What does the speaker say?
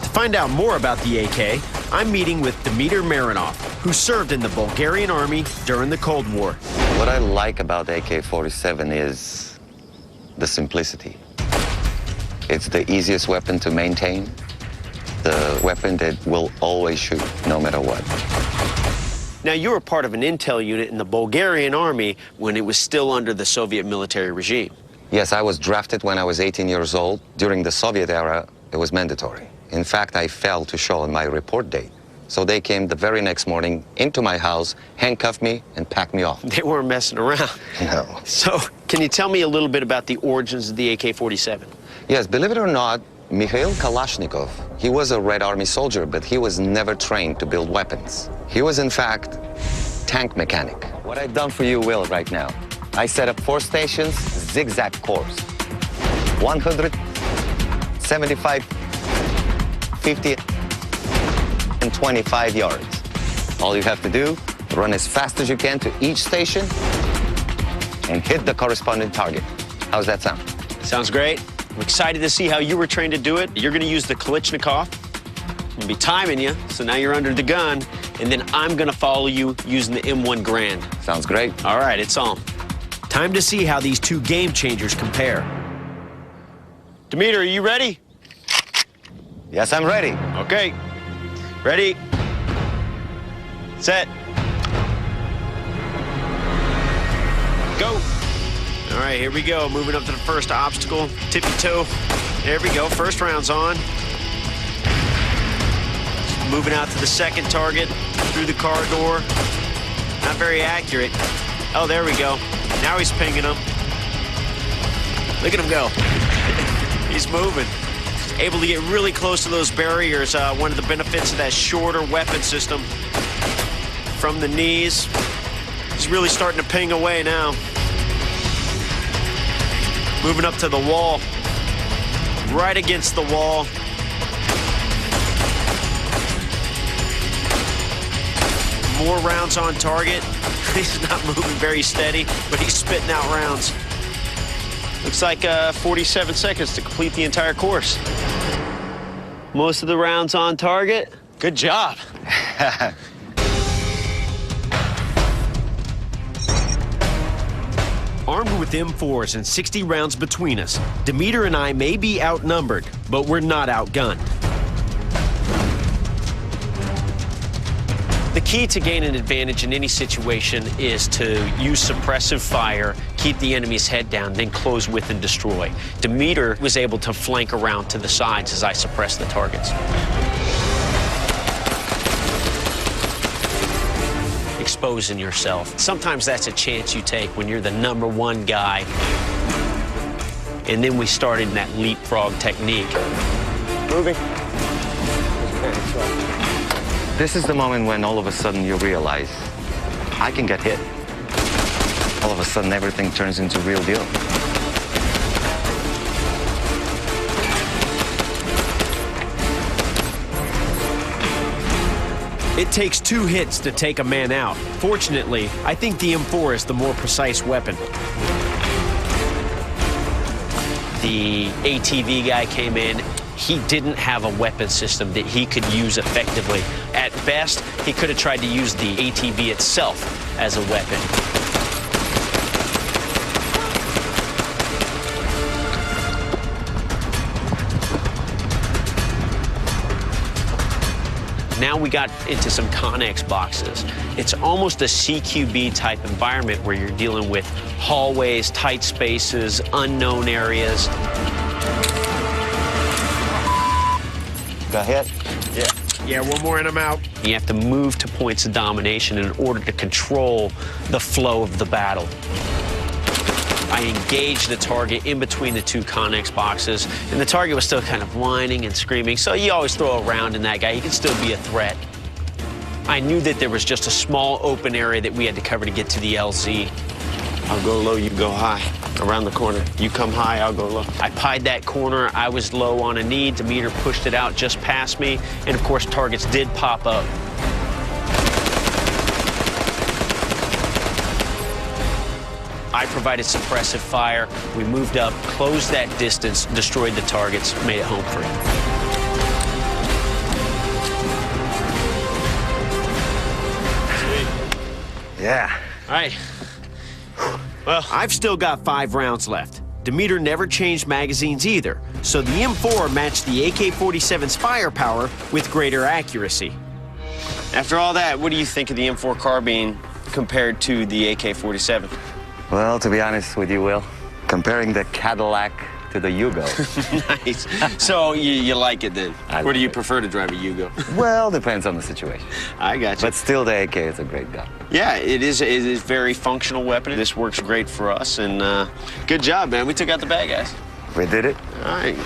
To find out more about the AK, I'm meeting with Dimiter Marinov, who served in the Bulgarian army during the Cold War. What I like about AK47 is the simplicity. It's the easiest weapon to maintain, the weapon that will always shoot no matter what. Now, you were part of an intel unit in the Bulgarian army when it was still under the Soviet military regime. Yes, I was drafted when I was 18 years old. During the Soviet era, it was mandatory. In fact, I failed to show on my report date. So they came the very next morning into my house, handcuffed me, and packed me off. They weren't messing around. No. So, can you tell me a little bit about the origins of the AK-47? Yes, believe it or not, Mikhail Kalashnikov, he was a Red Army soldier, but he was never trained to build weapons. He was, in fact, tank mechanic. What I've done for you, Will, right now, I set up 4 stations, zigzag course. 100, 75, 50, and 25 yards. All you have to do, run as fast as you can to each station and hit the corresponding target. How's that sound? Sounds great. I'm excited to see how you were trained to do it. You're going to use the Kalashnikov. I'm going to be timing you, so now you're under the gun, and then I'm going to follow you using the M1 Grand. Sounds great. All right, it's on. Time to see how these two game changers compare. Dimiter, are you ready? Yes, I'm ready. Okay. Ready, set, go. All right, here we go. Moving up to the first obstacle, tippy toe. There we go, first round's on. Moving out to the second target, through the car door. Not very accurate. Oh, there we go. Now he's pinging him. Look at him go. He's moving. Able to get really close to those barriers. One of the benefits of that shorter weapon system. From the knees. He's really starting to ping away now. Moving up to the wall. Right against the wall. More rounds on target. He's not moving very steady, but he's spitting out rounds. Looks like 47 seconds to complete the entire course. Most of the rounds on target. Good job. Armed with M4s and 60 rounds between us, Dimiter and I may be outnumbered, but we're not outgunned. The key to gain an advantage in any situation is to use suppressive fire, keep the enemy's head down, then close with and destroy. Dimiter was able to flank around to the sides as I suppressed the targets. Exposing yourself. Sometimes that's a chance you take when you're the #1 guy. And then we started that leapfrog technique. Moving. This is the moment when all of a sudden you realize, I can get hit. All of a sudden, everything turns into real deal. It takes 2 hits to take a man out. Fortunately, I think the M4 is the more precise weapon. The ATV guy came in. He didn't have a weapon system that he could use effectively. At best, he could have tried to use the ATV itself as a weapon. Now we got into some Connex boxes. It's almost a CQB type environment where you're dealing with hallways, tight spaces, unknown areas. Got hit? Yeah, one more and I'm out. You have to move to points of domination in order to control the flow of the battle. I engaged the target in between the 2 Connex boxes, and the target was still kind of whining and screaming, so you always throw a round in that guy. He can still be a threat. I knew that there was just a small open area that we had to cover to get to the LZ. I'll go low, you go high. Around the corner. You come high, I'll go low. I pied that corner. I was low on a knee. Dimiter pushed it out just past me, and of course, targets did pop up. I provided suppressive fire. We moved up, closed that distance, destroyed the targets, made it home free. Yeah. All right. Well, I've still got 5 rounds left. Dimiter never changed magazines either, so the M4 matched the AK-47's firepower with greater accuracy. After all that, what do you think of the M4 carbine compared to the AK-47? Well, to be honest with you, Will, comparing the Cadillac to the Yugo. Nice. So you like it then? Or do you prefer to drive a Yugo? Well, depends on the situation. I got you. But still, the AK is a great gun. Yeah, it is a very functional weapon. This works great for us, and good job, man. We took out the bad guys. We did it. All right.